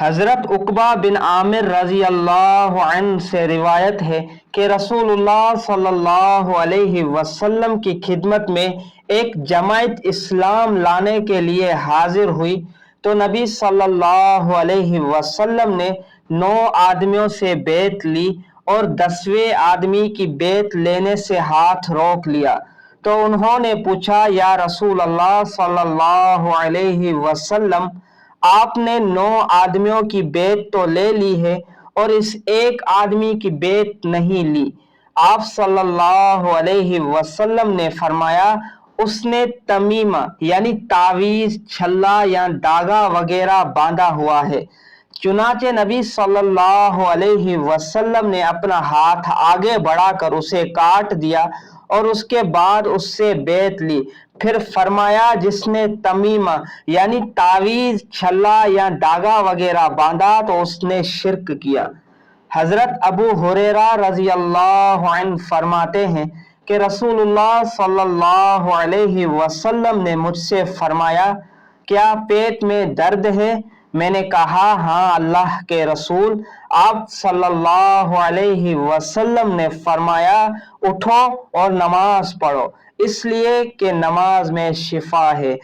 حضرت عقبہ بن عامر رضی اللہ عنہ سے روایت ہے کہ رسول اللہ صلی اللہ علیہ وسلم کی خدمت میں ایک جماعت اسلام لانے کے لیے حاضر ہوئی تو نبی صلی اللہ علیہ وسلم نے 9 آدمیوں سے بیعت لی اور 10ویں آدمی کی بیعت لینے سے ہاتھ روک لیا تو انہوں نے پوچھا، یا رسول اللہ صلی اللہ علیہ وسلم، آپ نے 9 آدمیوں کی بیعت تو لے لی ہے اور اس ایک آدمی کی بیعت نہیں لی۔ آپ صلی اللہ علیہ وسلم نے فرمایا، اس نے تمیمہ یعنی تعویذ، چھلا یا داغا وغیرہ باندھا ہوا ہے۔ چنانچہ نبی صلی اللہ علیہ وسلم نے اپنا ہاتھ آگے بڑھا کر اسے کاٹ دیا اور اس کے بعد اس سے بیعت لی۔ پھر فرمایا، جس نے تمیمہ یعنی تعویذ، چھلا یا داغا وغیرہ باندھا تو اس نے شرک کیا۔ حضرت ابو ہریرہ رضی اللہ عنہ فرماتے ہیں کہ رسول اللہ صلی اللہ علیہ وسلم نے مجھ سے فرمایا، کیا پیٹ میں درد ہے؟ میں نے کہا، ہاں اللہ کے رسول۔ آپ صلی اللہ علیہ وسلم نے فرمایا، اٹھو اور نماز پڑھو، اس لیے کہ نماز میں شفا ہے۔